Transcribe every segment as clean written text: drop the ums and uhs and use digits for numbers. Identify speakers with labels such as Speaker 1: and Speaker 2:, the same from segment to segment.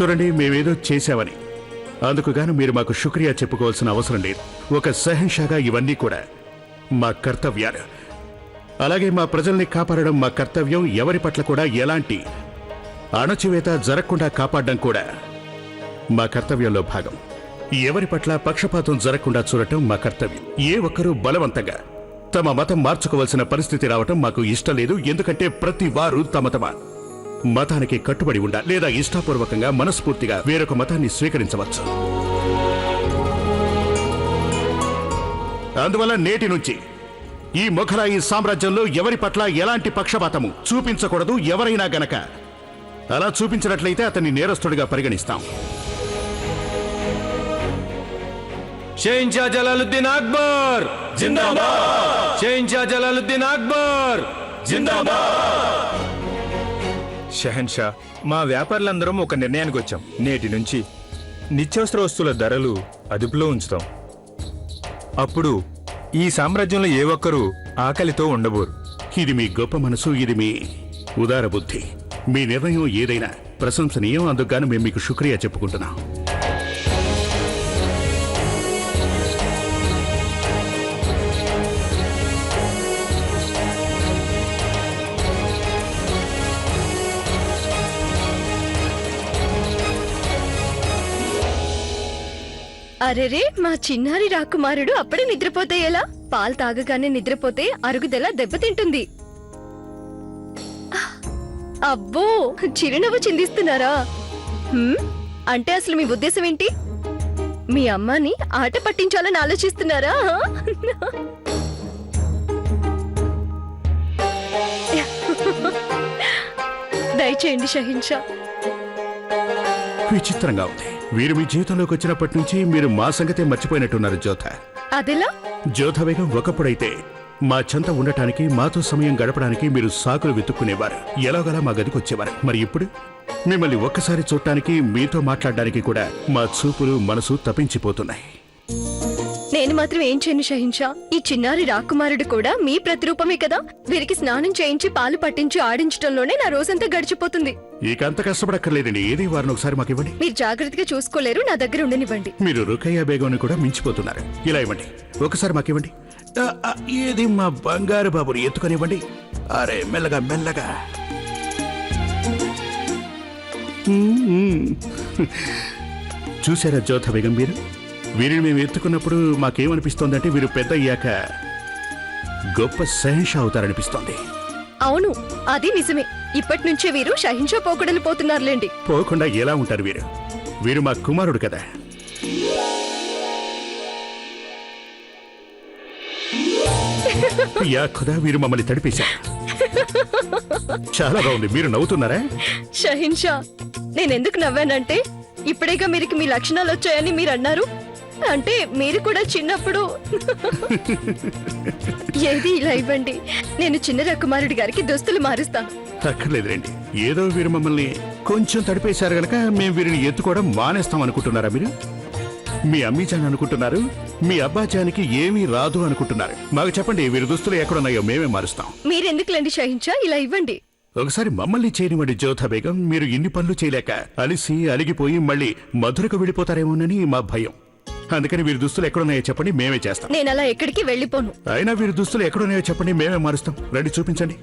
Speaker 1: చూడండి, మేమేదో చేశామని అందుకుగాను మీరు మాకు శుక్రియా చెప్పుకోవాల్సిన అవసరం లేదు. ఒక సహన్షాగా ఇవన్నీ కూడా మా కర్తవ్యాలు. అలాగే మా ప్రజల్ని కాపాడడం మా కర్తవ్యం. ఎవరి పట్ల కూడా ఎలాంటి అణచివేత జరగకుండా కాపాడడం కూడా మా కర్తవ్యంలో భాగం. ఎవరి పట్ల పక్షపాతం జరగకుండా చూడటం మా కర్తవ్యం. ఏ ఒక్కరూ బలవంతంగా తమ మతం మార్చుకోవాల్సిన పరిస్థితి రావటం మాకు ఇష్టం లేదు. ఎందుకంటే ప్రతి వారు తమ మతానికి కట్టుబడి ఉండాలి, లేదా ఇష్టపూర్వకంగా మనస్ఫూర్తిగా వేరొక మతాన్ని స్వీకరించవచ్చు. అందువల్ల నేటి నుంచి ఈ మొఘలాయి సామ్రాజ్యంలో ఎవరి పట్ల ఎలాంటి పక్షపాతము చూపించకూడదు. ఎవరైనా గనక అలా చూపించినట్లయితే అతన్ని నేరస్తుడిగా పరిగణిస్తాం.
Speaker 2: షహన్షా జలాలుద్దీన్ అక్బర్ జిందాబాద్! షహన్షా జలాలుద్దీన్ అక్బర్ జిందాబాద్!
Speaker 3: షహన్షా, మా వ్యాపారులందరం ఒక నిర్ణయానికి వచ్చాం. నేటి నుంచి నిత్యావసర వస్తువుల ధరలు అదుపులో ఉంచుతాం. అప్పుడు ఈ సామ్రాజ్యంలో ఏ ఒక్కరూ ఆకలితో ఉండబోరు.
Speaker 1: ఇది మీ గొప్ప మనసు, ఇది మీ ఉదార బుద్ధి. మీ నిర్ణయం ఏదైనా ప్రశంసనీయం. అందుకుగాను మేము మీకు శుక్రియా చెప్పుకుంటున్నాం.
Speaker 4: అరెరే, మా చిన్నారి రాకుమారుడు అప్పుడే నిద్రపోతే ఎలా? పాలు తాగగానే నిద్రపోతే అరుగుదల దెబ్బతింటుంది. అబ్బో, చిరునవ్వు చిందిస్తున్నారా? అంటే అసలు మీ ఉద్దేశం ఏంటి? మీ అమ్మాని ఆట పట్టించాలని ఆలోచిస్తున్నారా? దయచేయండి షహన్షా.
Speaker 1: విచిత్రంగా ఉంది. వీరు మీ జీవితంలోకి వచ్చినప్పటి నుంచి మీరు మా సంగతే మర్చిపోయినట్టున్నారు జోధా.
Speaker 4: అదెలా?
Speaker 1: జోధా బేగం ఒకప్పుడైతే మా చెంత ఉండటానికి, మాతో సమయం గడపడానికి మీరు సాకులు వెతుక్కునేవారు. ఎలాగలా మా గదికి వచ్చేవారు. మరి ఇప్పుడు మిమ్మల్ని ఒక్కసారి చూడటానికి, మీతో మాట్లాడడానికి కూడా మా చూపులు, మనసు తప్పించిపోతున్నాయి.
Speaker 4: నేను మాత్రం ఏం చేయను షహన్షా. ఈ చిన్నారి రాకుమారుడు కూడా మీ ప్రతిరూపమే కదా. వీరికి స్నానం చేయించి పాలు పట్టించి ఆడించడంలోనే నా రోజంతా గడిచిపోతుంది.
Speaker 1: ఇక అంత కష్టపడక్కర్లేదండి. ఏది వారిని ఒకసారి మాకు ఇవ్వండి.
Speaker 4: మీరు జాగ్రత్తగా చూసుకోలేరు, నా దగ్గర ఉండనివ్వండి.
Speaker 1: మీరు రుకయ్య బేగంని కూడా మించిపోతున్నారు. ఇలా ఇవ్వండి, ఒకసారి మాకు ఇవ్వండి. ఏది మా బంగారు బాబుని ఎత్తుకొనివ్వండి. అరే, మెల్లగా మెల్లగా. చూసారా జోధా బేగం, వీరిని మేము ఎత్తుకున్నప్పుడు మాకేమనిపిస్తోందంటే వీరు పెద్ద అయ్యాక గొప్ప షహన్షా అవుతారనిపిస్తోంది.
Speaker 4: అవును, అది నిజమే. ఇప్పటి నుంచే వీరు షహన్షా పోకడలు పోతున్నారులేండి.
Speaker 1: పోకుండా ఎలా ఉంటారు వీరు మా కుమారుడు కదా. యా ఖుదా, వీరు మమ్మల్ని తడిపేశారు. చాలా బాగుంది. మీరు నవ్వుతున్నారా?
Speaker 4: షహన్షా, నేనెందుకు నవ్వానంటే ఇప్పుడేగా మీకు మీ లక్షణాలు వచ్చాయని మీరు అన్నారు. అంటే మీరు కూడా చిన్నప్పుడు. ఏది ఇలా ఇవ్వండి, నేను చిన్న రాకుమారుడి గారికి దుస్తులు మారుస్తాను.
Speaker 1: అక్కర్లేదు రండి. ఏదో వీరు మమ్మల్ని కొంచెం తడిపేశారు గనక మేము వీరిని ఎత్తుకోవడం మానేస్తాం అనుకుంటున్నారా మీరు? మీ అమ్మీజాన్ అనుకుంటున్నారు, మీ అబ్బాజానికి ఏమీ రాదు అనుకుంటున్నారు. మాకు చెప్పండి, వీరి దుస్తులు ఎక్కడున్నాయో మేమే మారుస్తాం.
Speaker 4: మీరెందుకులేండి షహన్షా, ఇలా ఇవ్వండి.
Speaker 1: ఒకసారి మమ్మల్ని చేయనివ్వండి జోధా బేగం. మీరు ఇన్ని పనులు చేయలేక అలిసి అలిగిపోయి మళ్ళీ మధురకు వెళ్ళిపోతారేమోనని మా భయం. అందుకని వీరి దుస్తులు ఎక్కడున్నాయో చెప్పండి, మేమే చేస్తాం.
Speaker 4: నేను అలా ఎక్కడికి వెళ్ళిపోను.
Speaker 1: అయినా వీరి దుస్తులు ఎక్కడున్నాయో చెప్పండి, మేమే మారుస్తాం. రండి, చూపించండి.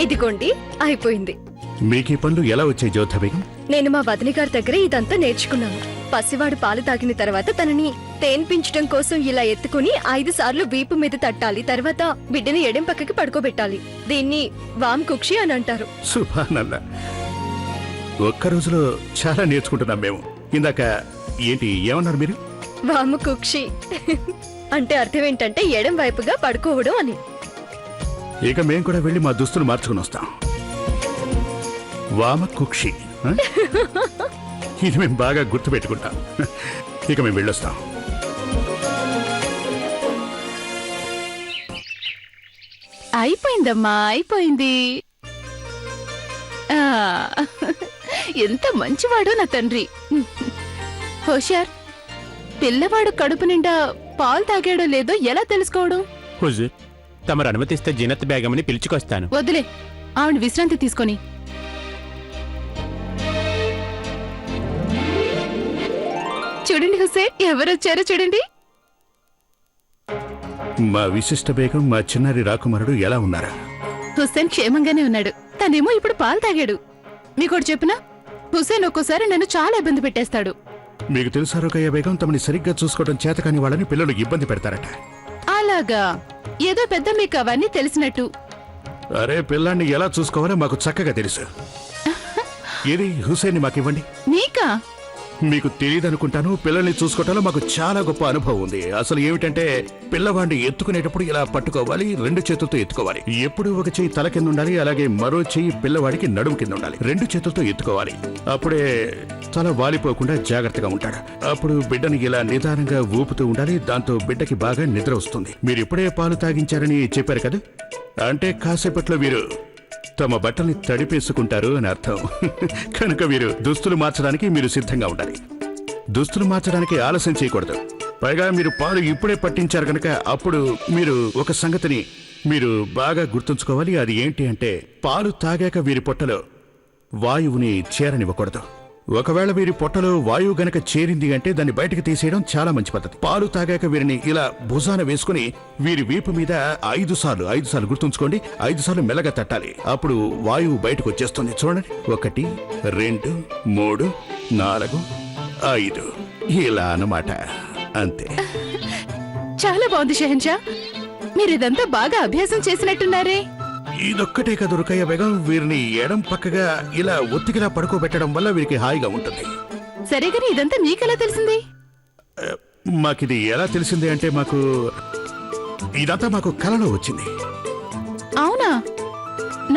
Speaker 4: ఇదిగోండి, అయిపోయింది.
Speaker 1: మీకు ఈ పనులు ఎలా వచ్చాయి జోధా బేగం?
Speaker 4: నేను మా వదిన గారి దగ్గర ఇదంతా నేర్చుకున్నాను. పసివాడు పాలు తాగిన తర్వాత తనని తేన్పించడం కోసం ఇలా ఎత్తుకుని 5 సార్లు వీపు మీద తట్టాలి. తర్వాత బిడ్డని ఎడం పక్కకి పడుకోబెట్టాలి. దీన్ని వామ్ కుక్షి అని అంటారు.
Speaker 1: సుభానల్లా, ఒక్క రోజులో చాలా నేర్చుకుంటున్నాం మేము. ఇందాక ఏంటి ఏమన్నారు మీరు?
Speaker 4: వాము కుక్షి అంటే అర్థం ఏంటంటే ఎడం వైపుగా పడుకోవడం అని.
Speaker 1: ఇక మేము కూడా వెళ్ళి మా దుస్తులు మార్చుకుని వస్తాం. వామ కుక్షి, ఇది మేము బాగా గుర్తుపెట్టుకుంటాం. ఇక మేము వెళ్ళొస్తాం.
Speaker 5: అయిపోయిందమ్మా, అయిపోయింది. ఆ, ఎంత మంచివాడు నా తండ్రి. హోషార్, పిల్లవాడు కడుపు నిండా పాలు తాగాడో లేదో ఎలా తెలుసుకోవడం?
Speaker 6: హుజూర్, తమరు అనుమతిస్తే జీనత్ బేగంని పిలుచుకొస్తాను.
Speaker 5: వదిలే, ఆవిడ విశ్రాంతి తీసుకొని. చూడండి హుసేన్, ఎవరొచ్చారో చూడండి.
Speaker 1: మా విశిష్ట బేగం, మా చిన్నారి రాకుమారుడు ఎలా ఉన్నారా?
Speaker 5: హుస్సేన్ క్షేమంగానే ఉన్నాడు. తనేమో ఇప్పుడు పాలు తాగాడు. మీకోటి చెప్పనా, హుస్సేన్ ఒక్కోసారి నన్ను చాలా ఇబ్బంది పెట్టేస్తాడు.
Speaker 1: మీకు తెలుసా రుకయ్య బేగం, తమని సరిగ్గా చూసుకోవడం చేతకాని వాళ్ళని పిల్లలు ఇబ్బంది పెడతారట.
Speaker 5: అలాగా? ఏదో పెద్ద మీకు అవన్నీ తెలిసినట్టు.
Speaker 1: అరే, పిల్లాన్ని ఎలా చూసుకోవాలో మాకు చక్కగా తెలుసు. ఏది హుసేన్ని మాకివ్వండి.
Speaker 5: నీకా?
Speaker 1: మీకు తెలియదనుకుంటాను, పిల్లల్ని చూసుకోవటంలో మాకు చాలా గొప్ప అనుభవం ఉంది. అసలు ఏమిటంటే, పిల్లవాడిని ఎత్తుకునేటప్పుడు ఇలా పట్టుకోవాలి, 2 చేతులతో ఎత్తుకోవాలి. ఎప్పుడు ఒక చెయ్యి తల కింద ఉండాలి, అలాగే మరో చెయ్యి పిల్లవాడికి నడుము కింద ఉండాలి. 2 చేతులతో ఎత్తుకోవాలి. అప్పుడే తల వాలిపోకుండా జాగ్రత్తగా ఉంటాడు. అప్పుడు బిడ్డని ఇలా నిదానంగా ఊపుతూ ఉండాలి. దాంతో బిడ్డకి బాగా నిద్ర వస్తుంది. మీరు ఇప్పుడే పాలు తాగించారని చెప్పారు కదా, అంటే కాసేపట్లో వీరు తమ బట్టల్ని తడిపేసుకుంటారు అని అర్థం. కనుక మీరు దుస్తులు మార్చడానికి మీరు సిద్ధంగా ఉండాలి. దుస్తులు మార్చడానికి ఆలస్యం చేయకూడదు. పైగా మీరు పాలు ఇప్పుడే పట్టించారు కనుక అప్పుడు మీరు ఒక సంగతిని మీరు బాగా గుర్తుంచుకోవాలి. అది ఏంటి అంటే, పాలు తాగాక వీరి పొట్టలో వాయువుని చేరనివ్వకూడదు. ఒకవేళ వీరి పొట్టలో వాయువు గనక చేరింది అంటే దాన్ని బయటకు తీసేయడం చాలా మంచి పద్ధతి. పాలు తాగాక వీరిని ఇలా భుజాన వేసుకుని వీరి వీపు మీద 5 సార్లు గుర్తుంచుకోండి, 5 సార్లు మెల్లగా తట్టాలి. అప్పుడు వాయువు బయటకు వచ్చేస్తుంది. చూడండి, 1 2 3 4 5 ఇలా అన్నమాట. అంతే.
Speaker 5: చాలా బాగుంది షెహన్షా. మీరిదంతా బాగా అభ్యాసం చేసినట్టున్నారే.
Speaker 1: ఇదొక్కటే కదా రుకయ్య బేగం, వీరిని ఎడం పక్కగా ఇలా ఒత్తికిలా పడుకోబెట్టడం వల్ల వీరికి హాయిగా ఉంటుంది.
Speaker 5: సరే గాని ఇదంతా మీకెలా తెలిసింది?
Speaker 1: మాకిది ఎలా తెలిసింది అంటే, ఇదంతా మాకు కలలో వచ్చింది.
Speaker 5: అవునా?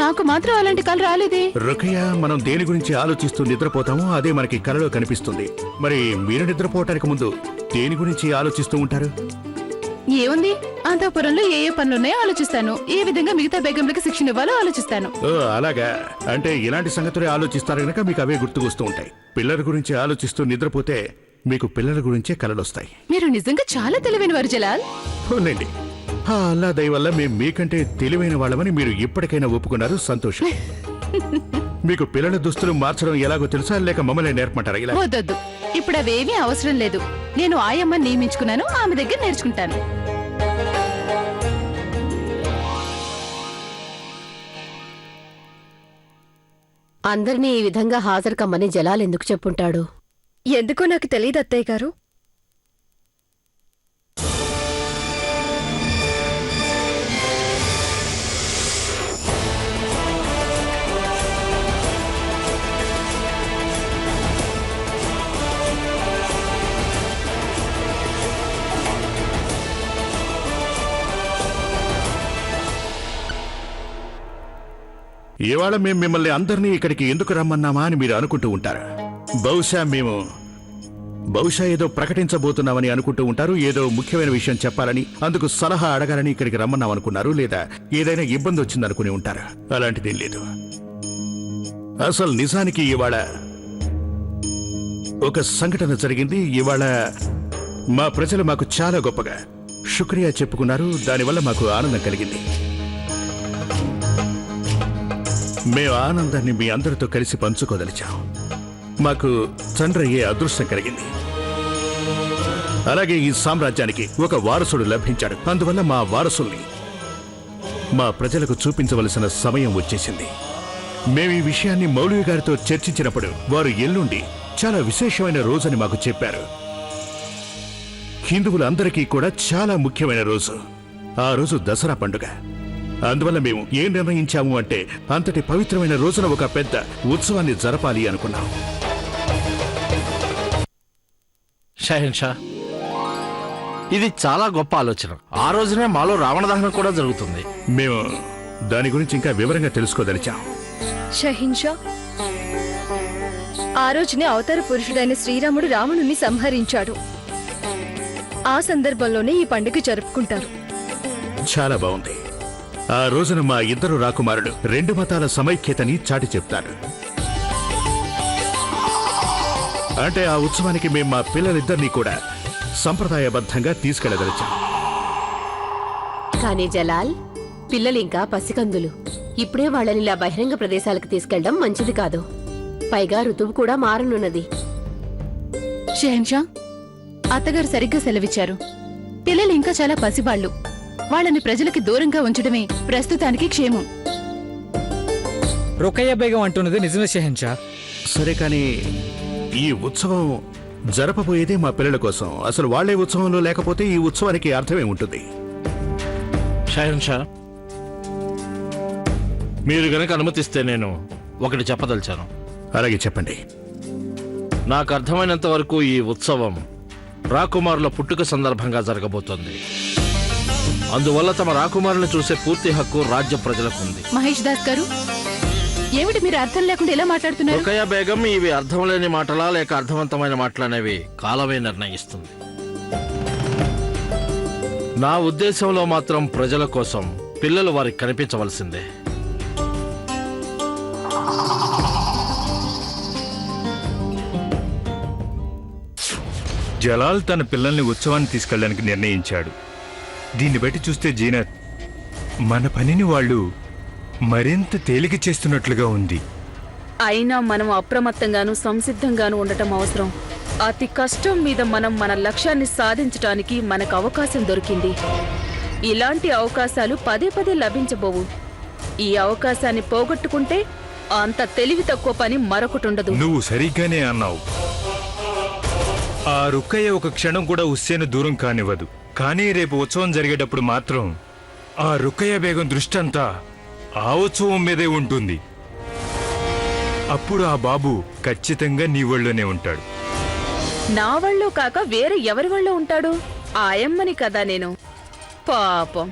Speaker 5: నాకు మాత్రం అలాంటి కళ రాలేదే.
Speaker 1: రుకయ్య, మనం దేని గురించి ఆలోచిస్తూ నిద్రపోతామో అదే మనకి కలలో కనిపిస్తుంది. మరి మీరు నిద్రపోవటానికి ముందు దేని గురించి ఆలోచిస్తూ ఉంటారు?
Speaker 5: ఏముంది, అంతఃపురంలో ఏ పనులున్నాయో ఆలోచిస్తాను. ఏ విధంగా మిగతా బేగంలకు శిక్షణ ఇవ్వాలో ఆలోచిస్తాను.
Speaker 1: ఓ అలాగా? అంటే ఇలాంటి సంగతులే ఆలోచిస్తారు గనక మీకు అవే గుర్తుకొస్తూ ఉంటాయి. పిల్లల గురించి ఆలోచిస్తూ నిద్రపోతే మీకు పిల్లల గురించే కలలొస్తాయి.
Speaker 5: మీరు నిజంగా చాలా తెలివైన వారు జలాల్.
Speaker 1: పోలేండి, అల్లా దయ వల్ల మేము మీకంటే తెలివైన వాళ్ళమని మీరు ఇప్పటికైనా ఒప్పుకున్నారు. సంతోషం. మీకు పిల్లల దుస్తులు మార్చడం ఎలాగో తెలుసా, లేక మమ్మల్ని నేర్పమంటారా? ఇలా
Speaker 5: వద్దొద్దు, ఇప్పుడు అవేమీ అవసరం లేదు. నేను ఆయమ్మని నియమించుకున్నాను, ఆమె దగ్గర నేర్చుకుంటాను.
Speaker 7: అందరినీ ఈ విధంగా హాజరు కమ్మని జలాల్ ఎందుకు చెప్పుంటాడు?
Speaker 4: ఎందుకో నాకు తెలియదు అత్తయ్య గారు.
Speaker 1: ఇవాళ మేము మిమ్మల్ని అందరినీ ఇక్కడికి ఎందుకు రమ్మన్నామా అని మీరు అనుకుంటూ ఉంటారు. బహుశా ఏదో ప్రకటించబోతున్నామని అనుకుంటూ ఉంటారు. ఏదో ముఖ్యమైన విషయం చెప్పాలని, అందుకు సలహా అడగాలని ఇక్కడికి రమ్మన్నాం అనుకున్నారు. లేదా ఏదైనా ఇబ్బంది వచ్చిందనుకుని ఉంటారు. అలాంటిదేం లేదు. అసలు నిజానికి ఇవాళ ఒక సంఘటన జరిగింది. ఇవాళ మా ప్రజలు మాకు చాలా గొప్పగా శుక్రియా చెప్పుకున్నారు. దానివల్ల మాకు ఆనందం కలిగింది. మేము ఆనందాన్ని మీ అందరితో కలిసి పంచుకోదలిచాం. మాకు తండ్రి అయ్యే అదృష్టం కలిగింది. అలాగే ఈ సామ్రాజ్యానికి ఒక వారసుడు లభించాడు. అందువల్ల మా వారసుల్ని మా ప్రజలకు చూపించవలసిన సమయం వచ్చేసింది. మేము ఈ విషయాన్ని మౌలవి గారితో చర్చించినప్పుడు వారు ఎల్లుండి చాలా విశేషమైన రోజని మాకు చెప్పారు. హిందువులందరికీ కూడా చాలా ముఖ్యమైన రోజు. ఆ రోజు దసరా పండుగ. అందువల్ల మేము ఏం నిర్ణయించాము అంటే, అంతటి పవిత్రమైన రోజున ఒక పెద్ద ఉత్సవాన్ని జరపాలి అనుకున్నాం.
Speaker 8: షహన్షా, ఇది చాలా గొప్ప ఆలోచన. ఆ రోజునే మాలో రావణ దహనం కూడా జరుగుతుంది.
Speaker 1: మేము దాని గురించి ఇంకా వివరంగా తెలుసుకోదలిచాం.
Speaker 4: షహిన్షా, ఆ రోజునే అవతార పురుషుడైన శ్రీరాముడు రావణుని సంహరించాడు. ఆ సందర్భంలోనే ఈ పండుగ జరుపుకుంటారు.
Speaker 1: చాలా బాగుంది. ఆ రోజున మా ఇద్దరు రాకుమారులు 2 మతాల సమైక్యతని చాటి చెప్తారు. అంటే ఆ ఉత్సవానికి మేం మా పిల్లలిద్దరినీ కూడా సంప్రదాయబద్ధంగా తీసుకెళ్లదలిచాం.
Speaker 7: కానీ జలాల్, పిల్లలింకా పసికందులు. ఇప్పుడే వాళ్ళని ఇలా బహిరంగ ప్రదేశాలకు తీసుకెళ్లడం మంచిది కాదు. పైగా ఋతువు కూడా మారనున్నది.
Speaker 5: షెహన్షా, అత్తగారు సరిగ్గా సెలవిచ్చారు. పిల్లలు ఇంకా చాలా పసివాళ్లు. వాళ్ళని ప్రజలకి దూరంగా ఉంచడమే ప్రస్తుతానికి క్షేమం.
Speaker 9: రుకయ్య బేగం అంటున్నది నిజమే షెహన్షా.
Speaker 1: సరే కానీ ఈ ఉత్సవం జరపబోయేదే మా పిల్లల కోసం. అసలు వాళ్లే ఉత్సవంలో లేకపోతే ఈ ఉత్సవానికి అర్థమే ఉంటుంది.
Speaker 8: షహన్షా, మీరు గనక అనుమతిస్తే నేను ఒకటి చెప్పదలిచాను.
Speaker 1: అలాగే చెప్పండి.
Speaker 8: నాకు అర్థమైనంత వరకు ఈ ఉత్సవం రాకుమారుల పుట్టుక సందర్భంగా జరగబోతోంది. అందువల్ల తమ రాకుమారులను చూసే పూర్తి హక్కు రాజ్య ప్రజలకు ఉంది.
Speaker 5: మహేష్ దాస్ గారు, ఏమిటి మీరు అర్థం లేకుండా ఎలా మాట్లాడుతున్నారు?
Speaker 8: రుకయ్య బేగం, ఇవి అర్థం లేని మాటలా లేక అర్థవంతమైన మాటలనేవి కాలమే నిర్ణయిస్తుంది. నా ఉద్దేశంలో మాత్రం ప్రజల కోసం పిల్లలు వారికి కనిపించవలసిందే.
Speaker 3: జలాల్ తన పిల్లల్ని ఉత్సవాన్ని తీసుకెళ్ళడానికి నిర్ణయించాడు. దీన్ని బట్టి చూస్తే జీనత్, మన పనిని వాళ్ళు మరింత తేలిక చేస్తున్నట్లుగా ఉంది.
Speaker 10: అయినా మనం అప్రమత్తంగాను సంసిద్ధంగాను ఉండటం అవసరం. అతి కష్టం మీద మనం మన లక్ష్యాన్ని సాధించటానికి మనకు అవకాశం దొరికింది. ఇలాంటి అవకాశాలు పదే పదే లభించబోవు. ఈ అవకాశాన్ని పోగొట్టుకుంటే అంత తెలివి తక్కువ పని మరొకటుండదు.
Speaker 3: నువ్వు సరిగ్గానే అన్నావు. ఆ రుక్కయ్య ఒక క్షణం కూడా హుస్సేన్ దూరం కానివ్వదు. కానీ రేపు ఉత్సవం జరిగేటప్పుడు మాత్రం ఆ రుక్కయ్య బేగం దృష్టంతా ఆ ఉత్సవం మీదే ఉంటుంది. అప్పుడు ఆ బాబు ఖచ్చితంగా నీ ఒళ్ళోనే ఉంటాడు.
Speaker 10: నా వళ్ళో కాక వేరే ఎవరి వళ్ళో ఉంటాడు? ఆయమ్మని కదా నేను. పాపం,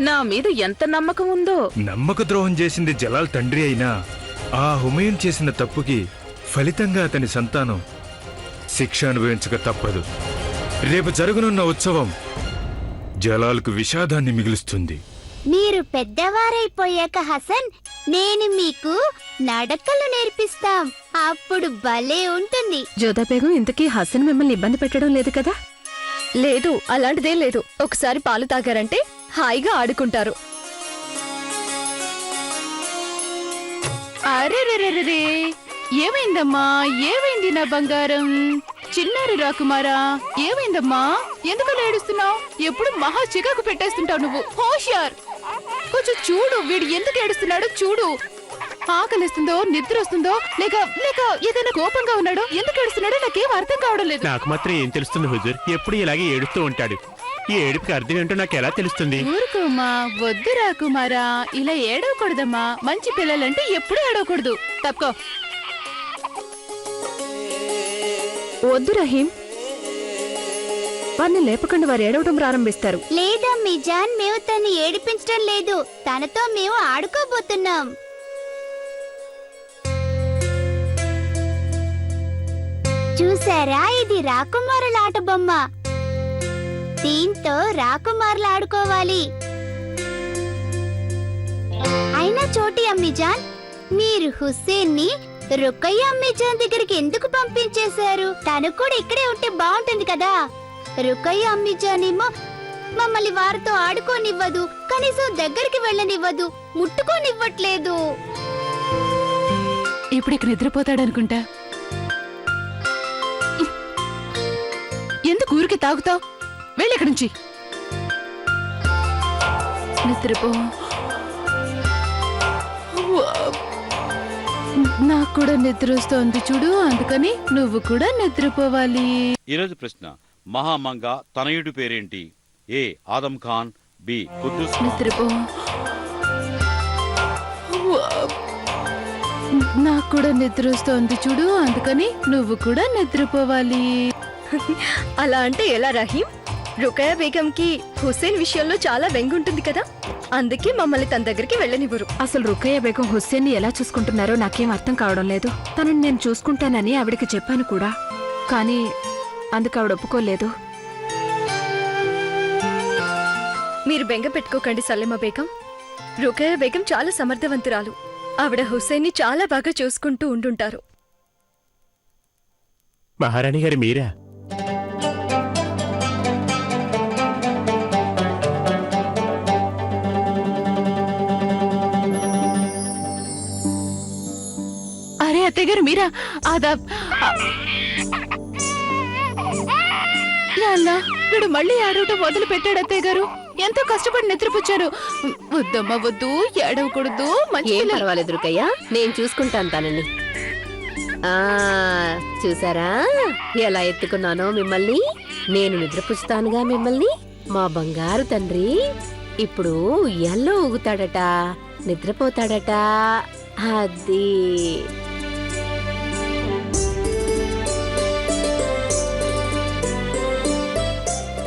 Speaker 10: నా మీద ఎంత నమ్మకం ఉందో.
Speaker 3: నమ్మక ద్రోహం చేసింది జలాల్ తండ్రి అయినా ఆ హుమయూన్ చేసిన తప్పుకి ఫలితంగా అతని సంతానం శిక్ష అనుభవించక తప్పదు. రేపు జరగనున్న ఉత్సవం జలాల్కు విషాదాన్ని మిగులుస్తుంది.
Speaker 11: మీరు పెద్దవారైపోయాక హసన్, నేను మీకు నడకలు నేర్పిస్తాం. అప్పుడు భలే ఉంటుంది.
Speaker 4: జోదా బేగం, ఇంతకీ హసన్ మిమ్మల్ని ఇబ్బంది పెట్టడం లేదు కదా? లేదు, అలాంటిదేం లేదు. ఒకసారి పాలు తాగారంటే హాయిగా ఆడుకుంటారు.
Speaker 5: అరెరెరెరే, ఏమైందమ్మా? ఏమైంది నా బంగారం? చిన్నారి రాకుమారా, ఏమైందమ్మా? ఎందుకలా ఏడుస్తున్నావు? ఎప్పుడు మహా చికాకు పెట్టేస్తుంటావు నువ్వు. హోషియార్, కొంచెం చూడు, వీడు ఎందుకు ఏడుస్తున్నాడు చూడు. ఆకలిస్తుందో, నిద్ర వస్తుందో, లేక లేక ఏదైనా కోపంగా ఉన్నాడో, ఎందుకు ఏడుస్తున్నాడో నాకేం అర్థం కావడం లేదు.
Speaker 6: నాకు మాత్రం ఏం తెలుస్తుంది హుజూర్? ఎప్పుడు ఇలాగే ఏడుస్తూ ఉంటాడు. ఈ ఏడుపుకి అర్థం ఏంటో నాకు ఎలా తెలుస్తుంది?
Speaker 5: ఊరుకోమ్మా, వద్దు రాకుమారా, ఇలా ఏడవకూడదమ్మా. మంచి పిల్లలంటే ఎప్పుడు ఏడవకూడదు. తప్పుకో.
Speaker 4: వద్దు రహీం, వారిని లేపకుండా వారు ఏడవడం ప్రారంభిస్తారు.
Speaker 11: లేదా మిజాన్, మేము తన్ని ఏడిపించడం లేదు. తనతో మేము ఆడుకోబోతున్నాం. చూసారా, ఇది రాకుమారుల ఆట బొమ్మ. దీంతో రాకుమారులు ఆడుకోవాలి. అయినా చోటి అమ్మిజాన్, మీరు హుస్సేన్ ని రుకయ్య అమ్మిజాన్ దగ్గరికి ఎందుకు పంపించేశారు? తను కూడా ఇక్కడే ఉంటే బాగుంటుంది కదా. రుకయ్య అమ్మిజాన్ ఏమో మమ్మల్ని వారితో ఆడుకోనివ్వదు, కనీసం దగ్గరికి వెళ్ళనివ్వదు, ముట్టుకోనివ్వట్లేదు.
Speaker 5: ఇప్పుడు ఇక నిద్రపోతాడనుకుంటా. ఎందుకు ఊరికి తాగుతావు? వెళ్ళి ఇక్కడి నుంచి. నిద్రపో. నాకు కూడా నిద్ర వస్తోంది చూడు, అందుకని నువ్వు కూడా నిద్రపోవాలి.
Speaker 12: ఈరోజు ప్రశ్న: మహామంగ తనయుడి పేరేంటి? ఏ ఆదం ఖాన్, బి కుద్దూస్.
Speaker 5: నిద్రపో. నాకు కూడా నిద్ర వస్తోంది చూడు, అందుకని నువ్వు కూడా నిద్రపోవాలి.
Speaker 4: అలా అంటే ఎలా రహీం? రుకయ్య బేగంకి హుస్సేన్ విషయంలో చాలా వెంగుంటుంది కదా, అందుకే మమ్మల్ని తన దగ్గరికి వెళ్ళనివ్వరు.
Speaker 13: అసలు రుకయ్య బేగం హుస్సేన్ ని ఎలా చూసుకుంటున్నారో నాకేం అర్థం కావడం లేదు. తనని నేను చూసుకుంటానని ఆవిడకి చెప్పాను కూడా, కానీ అందుకు ఆవిడ ఒప్పుకోలేదు.
Speaker 4: మీరు బెంగ పెట్టుకోకండి సలీమా బేగం. రుకయ్య బేగం చాలా సమర్థవంతురాలు. ఆవిడ హుస్సేన్ని చాలా బాగా చూసుకుంటూ ఉండుంటారు.
Speaker 6: మహారాణి గారు మీరా?
Speaker 5: అరే అత్తయ్య గారు మీరా? ఆదాబ్. యాల్లా, వీడు మళ్ళీ ఆడవటం మొదలు పెట్టాడు అత్తయ్య గారు. ఎంతో కష్టపడి నిద్రపుచ్చారు. వద్దమ్మా వద్దు, ఏడవకూడదు.
Speaker 7: ఏం పర్వాలేదు రుకయ్య, నేను చూసుకుంటాను తనని. చూసారా ఎలా ఎత్తుకున్నానో మిమ్మల్ని? నేను నిద్రపుచ్చుతానుగా మిమ్మల్ని. మా బంగారు తండ్రి ఇప్పుడు ఉయ్యాల్లో ఊగుతాడట, నిద్రపోతాడట. అది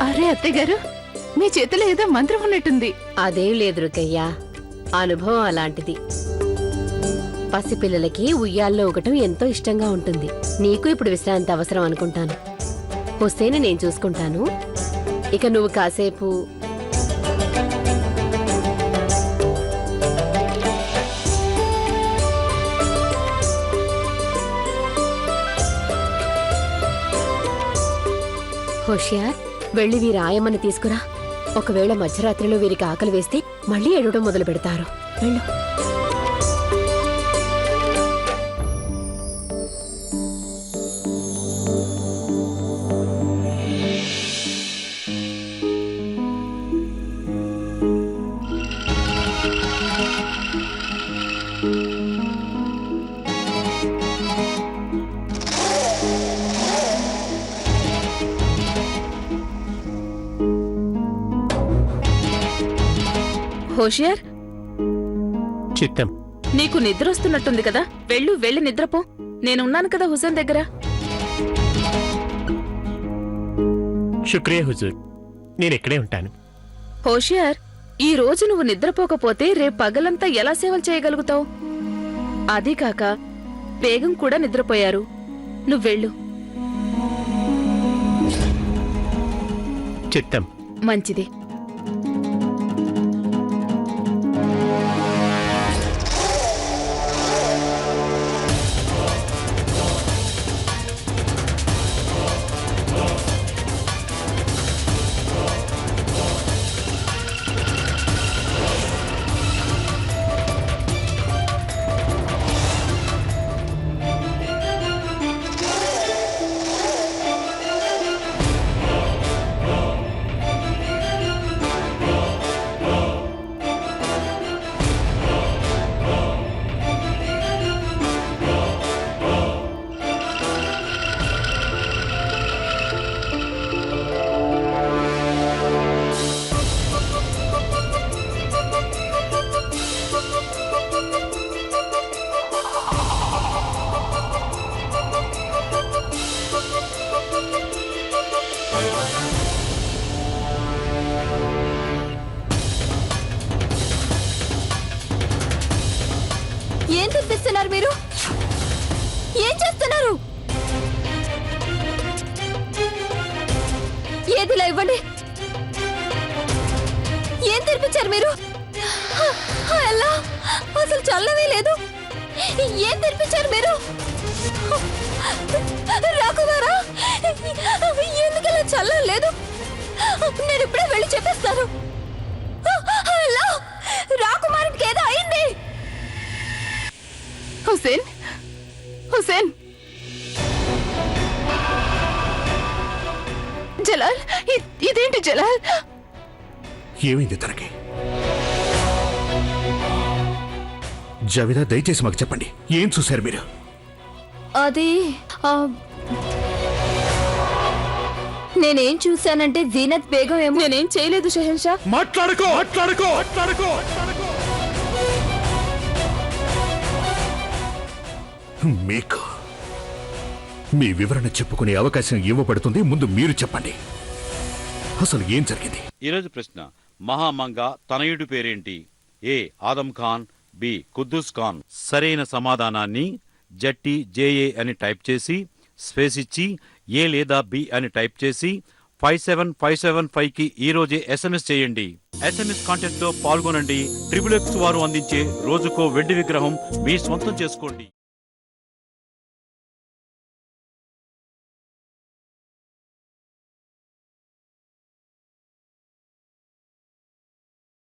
Speaker 5: అరే అత్తయ్య గారు, మీ చేతిలో ఏదో మంత్రం ఉన్నట్టుంది.
Speaker 7: అదేం లేదు రుకయ్య, అనుభవం అలాంటిది. పసిపిల్లలకి ఉయ్యాల్లో ఊగటం ఎంతో ఇష్టంగా ఉంటుంది. నీకు ఇప్పుడు విశ్రాంతి అవసరం అనుకుంటాను. హుస్సేన్ నేను చూసుకుంటాను. ఇక నువ్వు కాసేపు హుషియార్, వెళ్ళి వీరి ఆయమ్మని తీసుకురా. ఒకవేళ మధ్యరాత్రిలో వీరికి ఆకలి వేస్తే మళ్ళీ ఏడవడం మొదలు పెడతారు. వెళ్ళు.
Speaker 10: హోషియార్,
Speaker 6: చిత్తం.
Speaker 10: నీకు నిద్ర వస్తున్నట్టుంది కదా, వెళ్ళి నిద్రపో. నేనున్నాను కదా హుసేన్ దగ్గర.
Speaker 6: శుక్రియా హుజూర్, నేనిక్కడే ఉంటాను.
Speaker 10: హోషియార్, ఈ రోజు నువ్వు నిద్రపోకపోతే రేపు పగలంతా ఎలా సేవలు చేయగలుగుతావు? అదీ కాక బేగం కూడా నిద్రపోయారు. నువ్వెళ్ళు.
Speaker 6: చిత్తం.
Speaker 10: మంచిది.
Speaker 4: ఏం తెప్పిస్తున్నారు మీరు? ఏం చేస్తున్నారు? ఏదిలా ఇవ్వండి. ఏం తెప్పించారు మీరు? ఎలా? అసలు చల్లవే లేదు. ఏం తెప్పించారు మీరు? రాకుమారా, ఎందుకలా చల్లలేదు? నేను ఇప్పుడే వెళ్ళి చెప్పేస్తాను. ఎలా? రాకుమారికి ఏదో అయింది.
Speaker 5: హుసేన్, హుసేన్, జలాల్, ఇదేంటి జలాల్?
Speaker 1: ఏమైంది తనకి? జవిదా, దయచేసి మాకు చెప్పండి, ఏం చూశారు మీరు?
Speaker 4: అది నేనేం చూశానంటే జీనత్ బేగం ఏమో.
Speaker 10: నేనేం చేయలేదు షెహన్షా.
Speaker 1: మాట్లాడుకో. మీకు మీ వివరణ చెప్పుకునే అవకాశం ఇవ్వబడుతుంది. ముందు మీరు చెప్పండి, అసలు ఏం జరిగింది?
Speaker 12: ఈరోజు ప్రశ్న: మహామంగా తనయుడి పేరేంటి? ఏ ఆదం ఖాన్, బి కుద్దూస్ ఖాన్. సరైన సమాధానాన్ని జట్టి అని టైప్ చేసి స్పేస్ ఇచ్చి ఏ లేదా బి అని టైప్ చేసి 57575కి ఈరోజే SMS చేయండి. SMS కాంటెస్ట్ లో పాల్గొనండి. XXX వారు అందించే రోజుకో వెండి విగ్రహం మీ సొంతం చేసుకోండి.